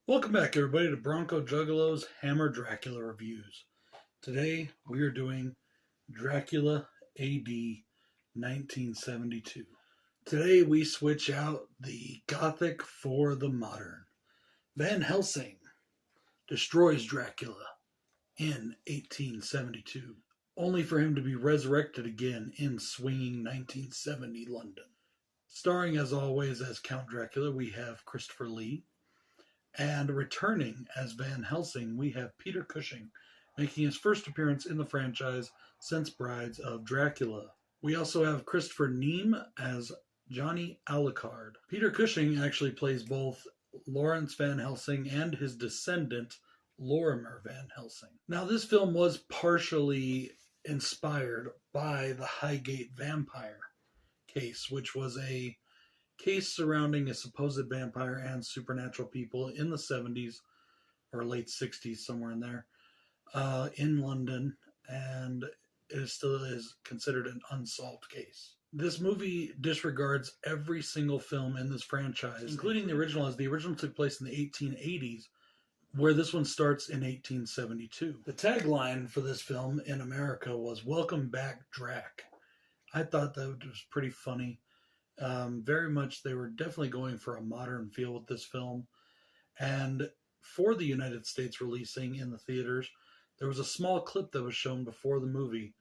Welcome back, everybody, to Bronco Juggalo's Hammer Dracula Reviews. Today, we are doing Dracula A.D. 1972. Today, we switch out the Gothic for the modern. Van Helsing destroys Dracula in 1872, only for him to be resurrected again in swinging 1970 London. Starring, as always, as Count Dracula, we have Christopher Lee. And returning as Van Helsing, we have Peter Cushing, making his first appearance in the franchise since Brides of Dracula. We also have Christopher Neame as Johnny Alucard. Peter Cushing actually plays both Lawrence Van Helsing and his descendant, Lorimer Van Helsing. Now, this film was partially inspired by the Highgate Vampire case, which was a case surrounding a supposed vampire and supernatural people in the 70s or late 60s, somewhere in there, in London, and it still is considered an unsolved case. This movie disregards every single film in this franchise, including the original, as the original took place in the 1880s, where this one starts in 1872. The tagline for this film in America was "Welcome Back, Drac." I thought that was pretty funny. Very much, they were definitely going for a modern feel with this film. And for the United States releasing in the theaters, there was a small clip that was shown before the movie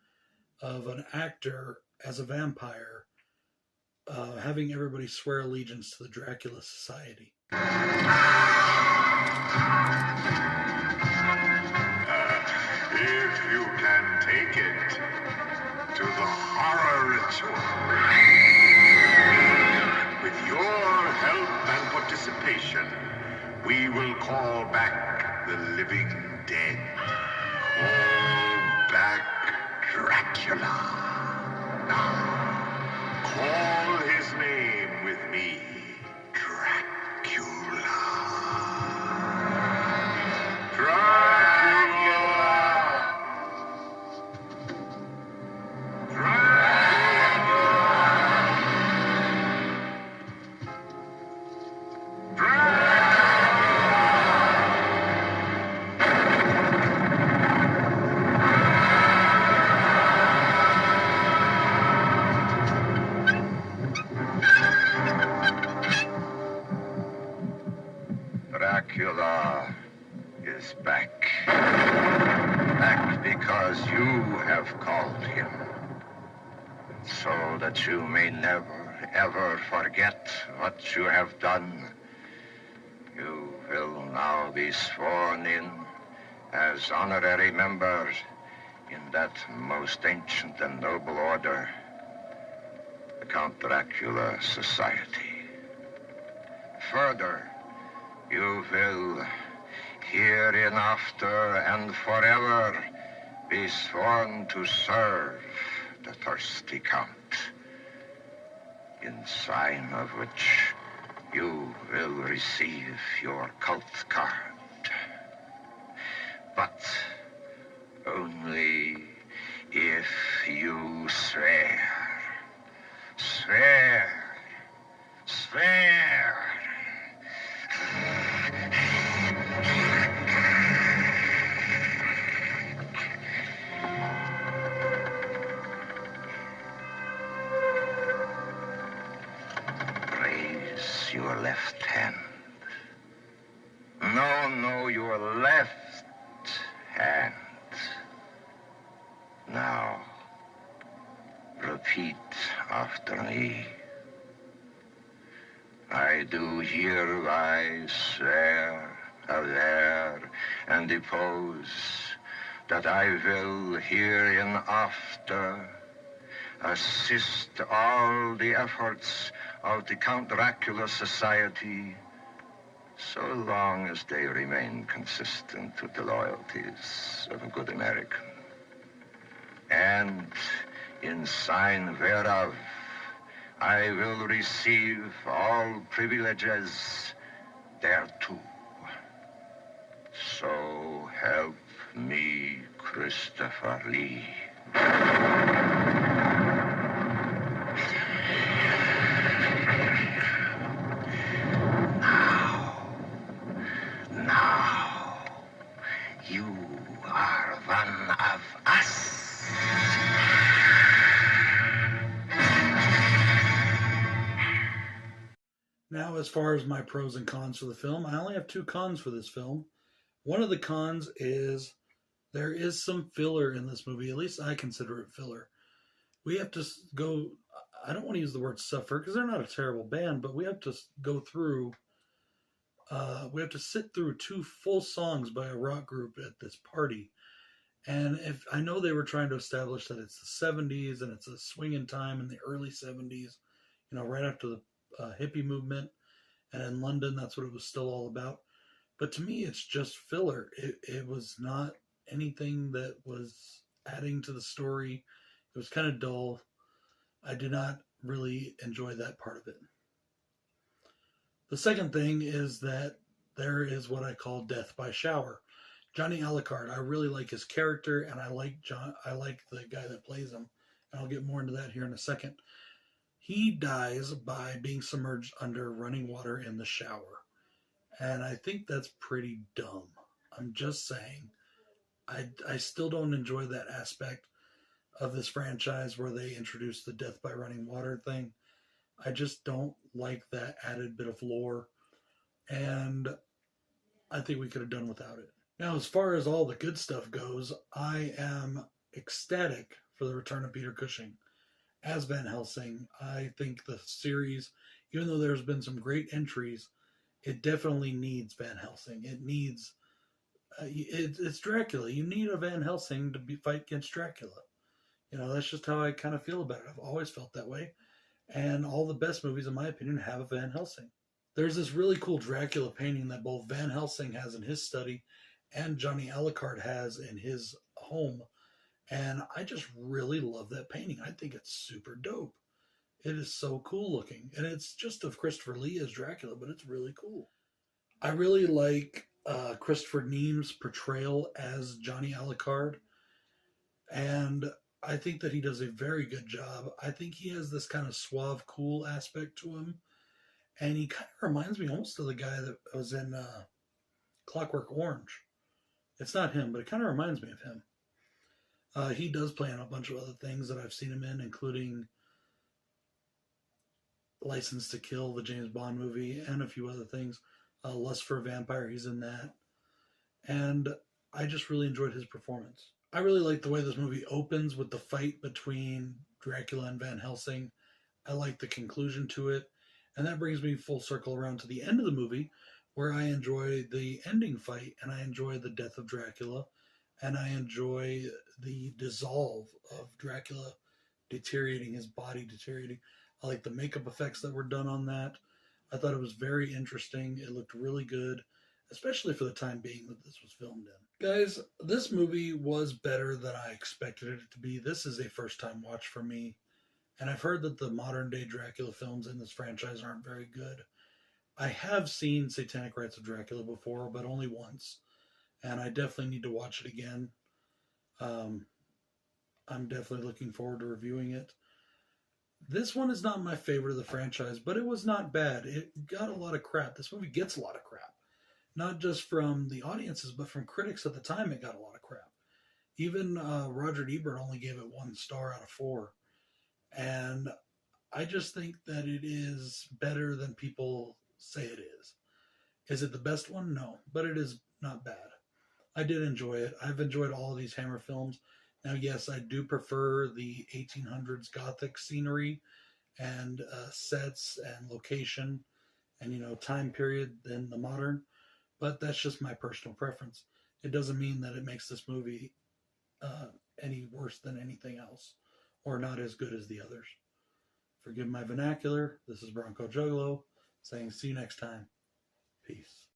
of an actor as a vampire having everybody swear allegiance to the Dracula Society. If you can take it to the horror ritual. With your help and participation, we will call back the living dead. Call back Dracula. Now, call his name with me. Dracula. Dracula. Dracula is back. Back because you have called him. So that you may never, ever forget what you have done. You will now be sworn in as honorary members in that most ancient and noble order, the Count Dracula Society. Further, you will hereinafter and forever be sworn to serve the thirsty Count, in sign of which you will receive your cult card. But only if you swear. Swear. Swear. Raise your left hand. No, your left hand. Now, repeat after me. I do hereby swear, aver, and depose that I will hereinafter assist all the efforts of the Count Dracula Society so long as they remain consistent with the loyalties of a good American. And in sign whereof, I will receive all privileges thereto. So help me, Christopher Lee. Now, you are one of us. Now, as far as my pros and cons for the film, I only have two cons for this film. One of the cons is there is some filler in this movie. At least I consider it filler. We have to go, I don't want to use the word suffer because they're not a terrible band, but we have to go through, we have to sit through two full songs by a rock group at this party. And if I know they were trying to establish that it's the 70s and it's a swinging time in the early 70s, right after the hippie movement, and in London, that's what it was still all about. But to me, it's just filler. It was not anything that was adding to the story. It was kind of dull. I did not really enjoy that part of it. The second thing is that there is what I call death by shower. Johnny Alucard, I really like his character, and I like the guy that plays him, and I'll get more into that here in a second. He dies by being submerged under running water in the shower, and I think that's pretty dumb. I'm just saying. I still don't enjoy that aspect of this franchise where they introduce the death by running water thing. I just don't like that added bit of lore, and I think we could have done without it. Now, as far as all the good stuff goes, I am ecstatic for the return of Peter Cushing as Van Helsing. I think the series, even though there's been some great entries, it definitely needs Van Helsing. It needs, it's Dracula. You need a Van Helsing to fight against Dracula. That's just how I kind of feel about it. I've always felt that way. And all the best movies, in my opinion, have a Van Helsing. There's this really cool Dracula painting that both Van Helsing has in his study and Johnny Alucard has in his home. And I just really love that painting. I think it's super dope. It is so cool looking. And it's just of Christopher Lee as Dracula, but it's really cool. I really like Christopher Neam's portrayal as Johnny Alucard. And I think that he does a very good job. I think he has this kind of suave, cool aspect to him. And he kind of reminds me almost of the guy that was in Clockwork Orange. It's not him, but it kind of reminds me of him. He does play in a bunch of other things that I've seen him in, including License to Kill, the James Bond movie, and a few other things. Lust for a Vampire, he's in that. And I just really enjoyed his performance. I really like the way this movie opens with the fight between Dracula and Van Helsing. I like the conclusion to it. And that brings me full circle around to the end of the movie, where I enjoy the ending fight, and I enjoy the death of Dracula, and I enjoy the dissolve of Dracula deteriorating, his body deteriorating. I like the makeup effects that were done on that. I thought it was very interesting. It looked really good, especially for the time being that this was filmed in. Guys, this movie was better than I expected it to be. This is a first-time watch for me, and I've heard that the modern-day Dracula films in this franchise aren't very good. I have seen Satanic Rites of Dracula before, but only once, and I definitely need to watch it again. I'm definitely looking forward to reviewing it. This one is not my favorite of the franchise, but it was not bad. It got a lot of crap. This movie gets a lot of crap. Not just from the audiences, but from critics at the time, it got a lot of crap. Even Roger Ebert only gave it 1 star out of 4. And I just think that it is better than people say it is. Is it the best one? No, but it is not bad. I did enjoy it. I've enjoyed all of these Hammer films. Now, yes, I do prefer the 1800s Gothic scenery and sets and location and, time period than the modern. But that's just my personal preference. It doesn't mean that it makes this movie any worse than anything else or not as good as the others. Forgive my vernacular. This is Bronco Juggalo saying see you next time. Peace.